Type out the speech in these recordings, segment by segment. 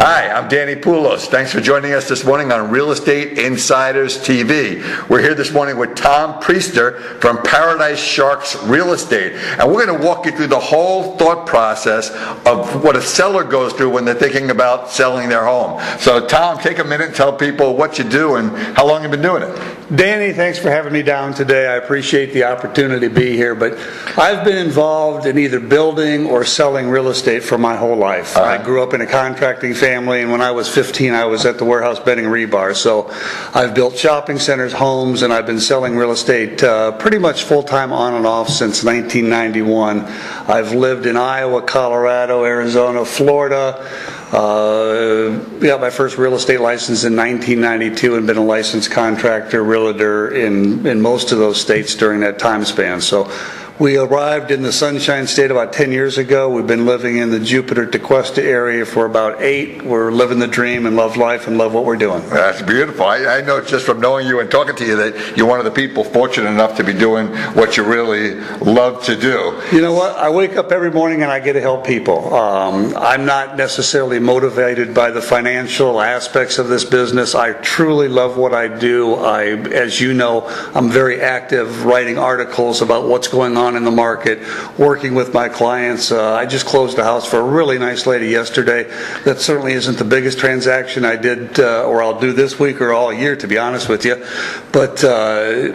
Hi, I'm Danny Poulos. Thanks for joining us this morning on Real Estate Insiders TV. We're here this morning with Tom Priester from Paradise Sharks Real Estate, and we're going to walk you through the whole thought process of what a seller goes through when they're thinking about selling their home. So Tom, take a minute and tell people what you do and how long you've been doing it. Danny, thanks for having me down today. I appreciate the opportunity to be here, but I've been involved in either building or selling real estate for my whole life. I grew up in a contracting family, and when I was 15 I was at the warehouse bedding rebar. So I've built shopping centers, homes, and I've been selling real estate pretty much full-time on and off since 1991. I've lived in Iowa, Colorado, Arizona, Florida. Got my first real estate license in 1992 and been a licensed contractor, realtor in most of those states during that time span. So we arrived in the Sunshine State about 10 years ago. We've been living in the Jupiter Tequesta area for about 8. We're living the dream and love life and love what we're doing. That's beautiful. I know just from knowing you and talking to you that you're one of the people fortunate enough to be doing what you really love to do. You know what? I wake up every morning and I get to help people. I'm not necessarily motivated by the financial aspects of this business. I truly love what I do. As you know, I'm very active writing articles about what's going on in the market, working with my clients. I just closed a house for a really nice lady yesterday. That certainly isn't the biggest transaction I did or I'll do this week or all year, to be honest with you. But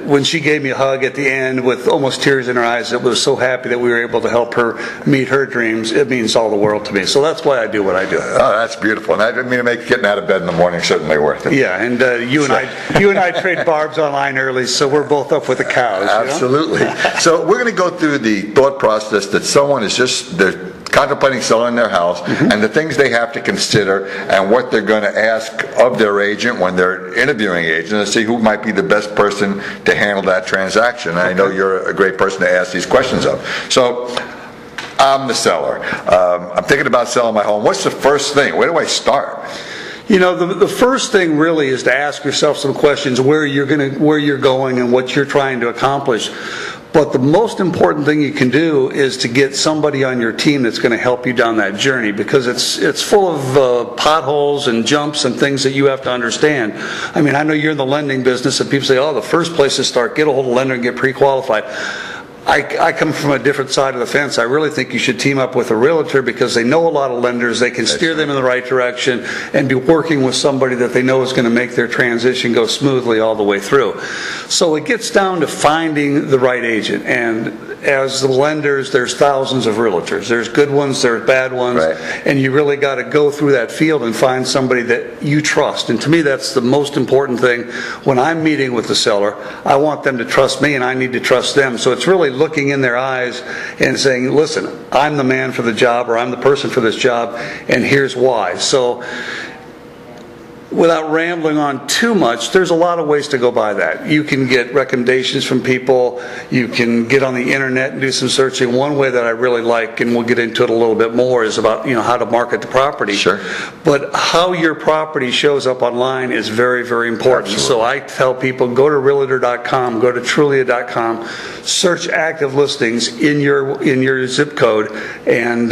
when she gave me a hug at the end with almost tears in her eyes, it was so happy that we were able to help her meet her dreams. It means all the world to me. So that's why I do what I do. Oh, that's beautiful. And I didn't mean to make getting out of bed in the morning certainly worth it. Yeah, and you and I trade barbs online early, so we're both up with the cows. Absolutely. You know? So we're going to go through the thought process that someone is they're contemplating selling their house, and the things they have to consider and what they're going to ask of their agent when they're interviewing agents and see who might be the best person to handle that transaction. And I know you're a great person to ask these questions of. So I'm the seller. I'm thinking about selling my home. What's the first thing? Where do I start? You know, the first thing really is to ask yourself some questions: where you're going and what you're trying to accomplish. But the most important thing you can do is to get somebody on your team that's going to help you down that journey, because it's full of potholes and jumps and things that you have to understand. I mean, I know you're in the lending business, and people say, oh, the first place to start, get a hold of a lender and get pre-qualified. I come from a different side of the fence. I really think you should team up with a realtor because they know a lot of lenders. They can steer them in the right direction and be working with somebody that they know is going to make their transition go smoothly all the way through. So it gets down to finding the right agent. And as the lenders, there's thousands of realtors. There's good ones, there's bad ones, and you really got to go through that field and find somebody that you trust. And to me, that's the most important thing. When I'm meeting with the seller, I want them to trust me and I need to trust them. So it's really looking in their eyes and saying, listen, I'm the man for the job, or I'm the person for this job, and here's why. So without rambling on too much, there's a lot of ways to go by that. You can get recommendations from people. You can get on the internet and do some searching. One way that I really like, and we'll get into it a little bit more, is about how to market the property. Sure. But how your property shows up online is very, very important. Absolutely. So I tell people, go to realtor.com, go to trulia.com, search active listings in your zip code, and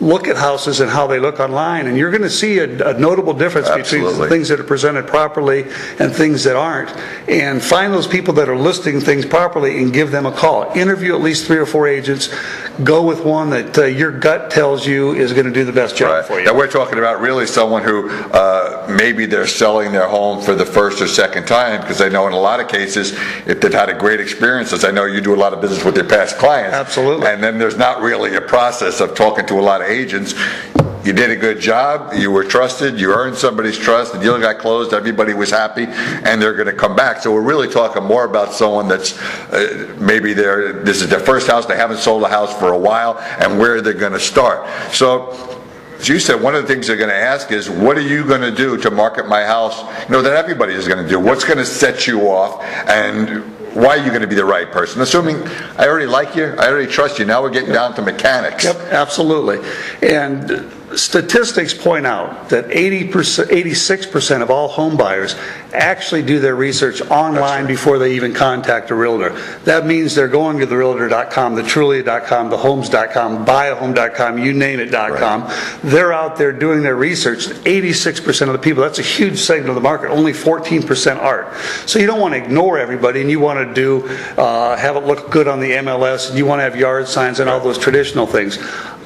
look at houses and how they look online, and you're going to see a notable difference between things that are presented properly and things that aren't. And find those people that are listing things properly and give them a call. Interview at least 3 or 4 agents. Go with one that your gut tells you is going to do the best job for you. Now we're talking about really someone who maybe they're selling their home for the first or second time, because I know in a lot of cases, if they've had a great experience, as I know you do a lot of business with your past clients. Absolutely. And then there's not really a process of talking to a lot of agents. You did a good job, you were trusted, you earned somebody's trust, the deal got closed, everybody was happy, and they're going to come back. So we're really talking more about someone that's maybe this is their first house, they haven't sold a house for a while, and where they're going to start. So as you said, one of the things they're going to ask is, what are you going to do to market my house? That everybody is going to do. What's going to set you off, and why are you going to be the right person? Assuming I already like you, I already trust you, now we're getting down to mechanics. Yep, absolutely. And statistics point out that 86% of all home buyers actually do their research online before they even contact a realtor. That means they're going to the realtor.com, the Trulia.com, the homes.com, buyahome.com, you name it.com. They're out there doing their research. 86% of the people, that's a huge segment of the market. Only 14% aren't. So you don't want to ignore everybody, and you want to do have it look good on the MLS, and you want to have yard signs and all those traditional things.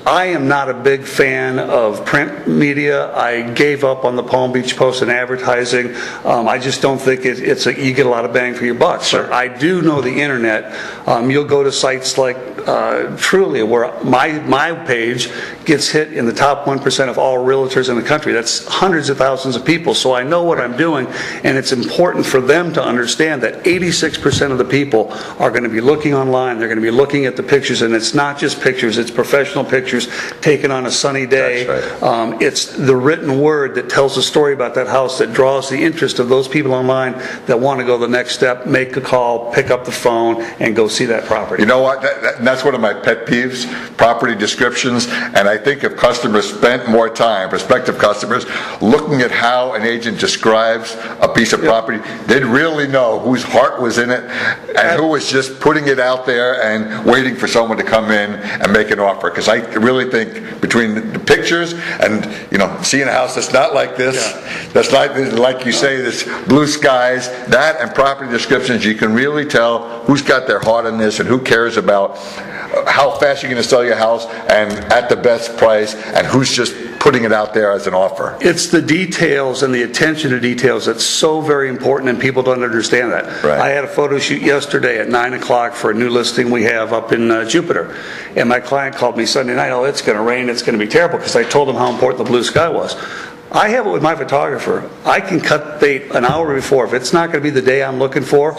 I am not a big fan of print media. I gave up on the Palm Beach Post and advertising. I just don't think you get a lot of bang for your buck. Sure. I do know the internet. You'll go to sites like Trulia, where my page gets hit in the top 1% of all realtors in the country. That's hundreds of thousands of people. So I know what I'm doing, and it's important for them to understand that 86% of the people are going to be looking online. They're going to be looking at the pictures, and it's not just pictures. It's professional pictures taken on a sunny day. That's right. It's the written word that tells the story about that house, that draws the interest of those people online that want to go the next step, make a call, pick up the phone, and go see that property. You know what? That's one of my pet peeves, property descriptions. And I think if customers spent more time, prospective customers, looking at how an agent describes a piece of property, they'd really know whose heart was in it and who was just putting it out there and waiting for someone to come in and make an offer. Because I really think between the pictures and seeing a house that's not like this, that's not like you say, this blue skies, that and property descriptions, you can really tell who's got their heart in this and who cares about how fast you're going to sell your house and at the best price, and who's just putting it out there as an offer. It's the details and the attention to details that's so very important, and people don't understand that. Right. I had a photo shoot yesterday at 9 o'clock for a new listing we have up in Jupiter, and my client called me Sunday night, oh, it's going to rain, it's going to be terrible, because I told him how important the blue sky was. I have it with my photographer. I can cut bait an hour before. If it's not going to be the day I'm looking for,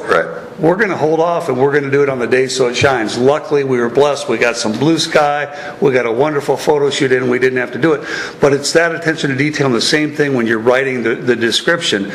we're going to hold off, and we're going to do it on the day so it shines. Luckily, we were blessed. We got some blue sky. We got a wonderful photo shoot in. We didn't have to do it. But it's that attention to detail, and the same thing when you're writing the description.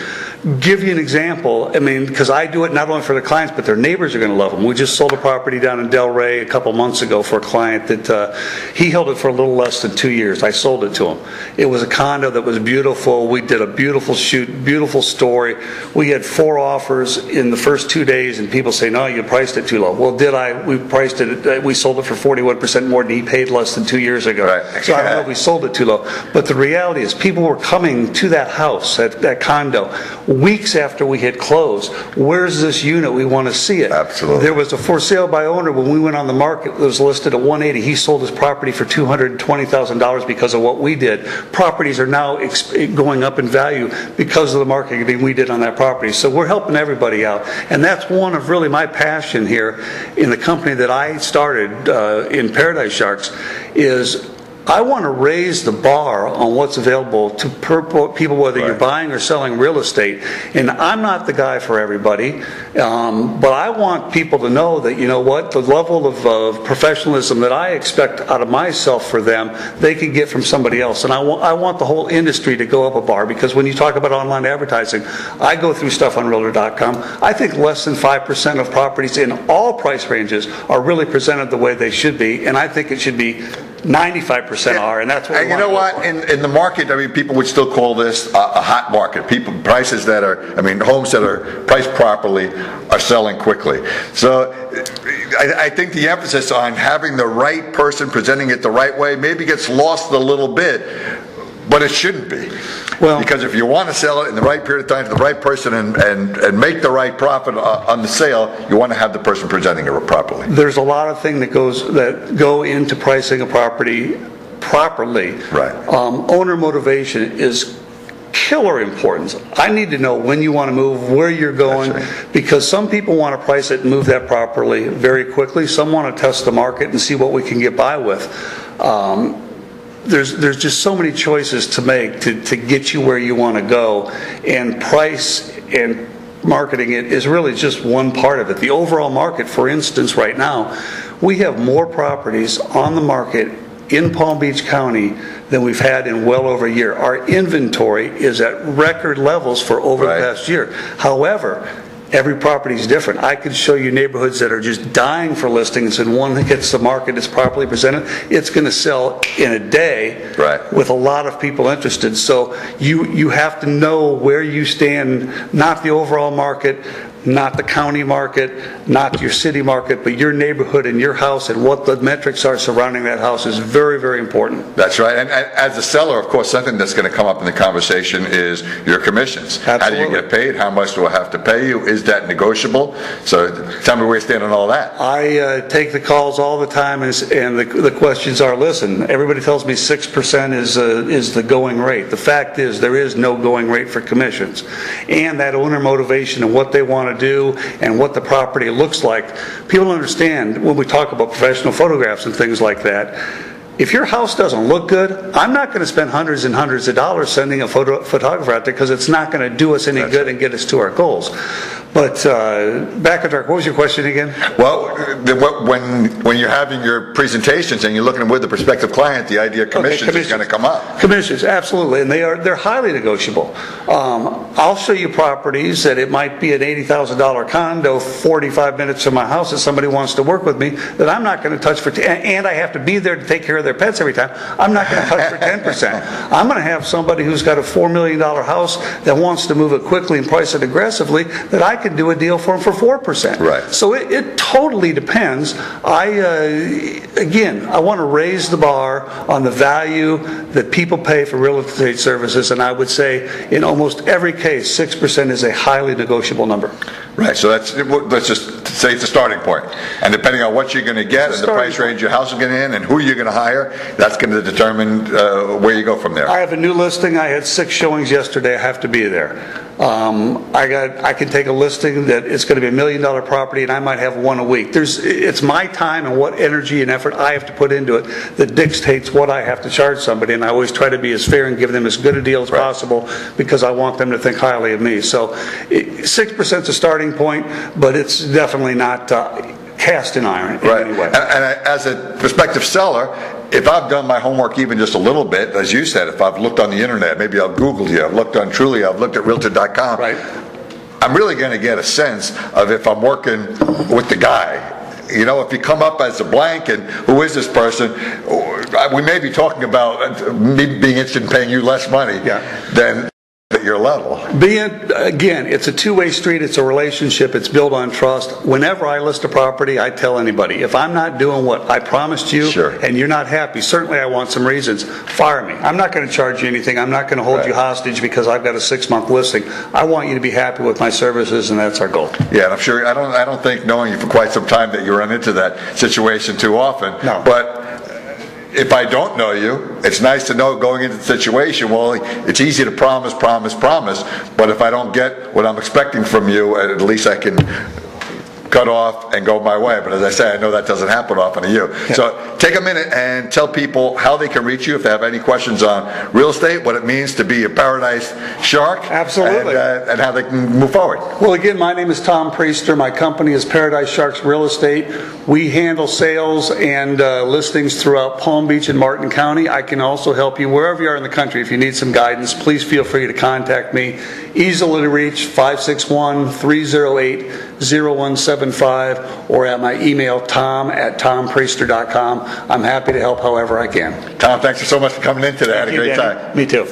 Give you an example. I mean, because I do it not only for the clients, but their neighbors are going to love them. We just sold a property down in Delray a couple months ago for a client that he held it for a little less than 2 years. I sold it to him. It was a condo that was beautiful. We did a beautiful shoot, beautiful story. We had 4 offers in the first 2 days, and people say, no, you priced it too low. Well, did I? We priced it, we sold it for 41% more than he paid less than 2 years ago. Right. So I don't know if we sold it too low. But the reality is people were coming to that house, that condo, weeks after we had closed. Where's this unit? We want to see it. Absolutely. There was a for sale by owner when we went on the market that was listed at $180. He sold his property for $220,000 because of what we did. Properties are now going up in value because of the marketing we did on that property. So we're helping everybody out. And that's one of really my passion here in the company that I started in Paradise Sharks is I want to raise the bar on what's available to people, whether you're buying or selling real estate. And I'm not the guy for everybody, but I want people to know that, you know what, the level of professionalism that I expect out of myself for them, they can get from somebody else. And I want the whole industry to go up a bar, because when you talk about online advertising, I go through stuff on Realtor.com. I think less than 5% of properties in all price ranges are really presented the way they should be, and I think it should be 95% are, and that's what we want. And you know what? In the market, I mean, people would still call this a hot market. Prices that are, I mean, homes that are priced properly are selling quickly. So I think the emphasis on having the right person presenting it the right way maybe gets lost a little bit, but it shouldn't be. Well, because if you want to sell it in the right period of time to the right person and make the right profit on the sale, you want to have the person presenting it properly. There's a lot of things that go into pricing a property properly. Right. Owner motivation is killer importance. I need to know when you want to move, where you're going, because some people want to price it and move that properly very quickly. Some want to test the market and see what we can get by with. There's just so many choices to make to get you where you want to go, and price and marketing it is really just one part of it. The overall market, for instance, right now, we have more properties on the market in Palm Beach County than we've had in well over a year. Our inventory is at record levels for over the past year. However, Every property is different. I could show you neighborhoods that are just dying for listings, and one that hits the market is properly presented, it's going to sell in a day, right, with a lot of people interested. So you have to know where you stand, not the overall market, not the county market, not your city market, but your neighborhood and your house, and what the metrics are surrounding that house is very, very important. That's right. And as a seller, of course, something that's going to come up in the conversation is your commissions. Absolutely. How do you get paid? How much do I have to pay you? Is that negotiable? So tell me where you stand on all that. I take the calls all the time, and the questions are, listen, everybody tells me 6% is the going rate. The fact is there is no going rate for commissions. And that owner motivation and what they want to do and what the property looks like. People understand when we talk about professional photographs and things like that, if your house doesn't look good, I'm not going to spend hundreds and hundreds of dollars sending a photographer out there, because it's not going to do us any good and get us to our goals. But back at what was your question again? Well, when you're having your presentations and you're looking with the prospective client, the idea of commissions is going to come up. Commissions, absolutely, and they're highly negotiable. I'll show you properties that it might be an $80,000 condo 45 minutes from my house that somebody wants to work with me that I'm not going to touch for, and I have to be there to take care of their pets every time. I'm not going to touch for 10%. I'm going to have somebody who's got a $4 million house that wants to move it quickly and price it aggressively, that I can do a deal for them for 4%. Right. So it totally depends. Again, I want to raise the bar on the value that people pay for real estate services, and I would say in almost every case, 6% is a highly negotiable number. Right, so let's just say it's a starting point. And depending on what you're going to get and the price range your house is going to in and who you're going to hire, that's going to determine where you go from there. I have a new listing. I had 6 showings yesterday. I have to be there. I can take a listing that it's going to be $1 million property, and I might have one a week. It's my time and what energy and effort I have to put into it that dictates what I have to charge somebody, and I always try to be as fair and give them as good a deal as possible, because I want them to think highly of me. So 6% is a starting point, but it's definitely not cast in iron in any way. And as a prospective seller, if I've done my homework even just a little bit, as you said, if I've looked on the internet, maybe I've Googled you, I've looked on Trulia, I've looked at Realtor.com, right, I'm really going to get a sense of if I'm working with the guy. You know, if you come up as a blank and who is this person, we may be talking about me being interested in paying you less money than at your level. Again, it's a two-way street. It's a relationship. It's built on trust. Whenever I list a property, I tell anybody, if I'm not doing what I promised you, and you're not happy, certainly I want some reasons, fire me. I'm not going to charge you anything. I'm not going to hold you hostage because I've got a 6-month listing. I want you to be happy with my services, and that's our goal. Yeah, and I'm sure, I don't think, knowing you for quite some time, that you run into that situation too often. No. But if I don't know you, it's nice to know going into the situation, well, it's easy to promise, but if I don't get what I'm expecting from you, at least I can cut off and go my way. But as I say, I know that doesn't happen often to you. So take a minute and tell people how they can reach you if they have any questions on real estate, what it means to be a paradise shark. Absolutely. And how they can move forward. Well, again, my name is Tom Priester. My company is Paradise Sharks Real Estate. We handle sales and listings throughout Palm Beach and Martin County. I can also help you wherever you are in the country. If you need some guidance, please feel free to contact me. Easily to reach, 561-308-0175, or at my email, tom@tompriester.com. I'm happy to help however I can. Tom, thanks so much for coming in today. I had a great time. Me too.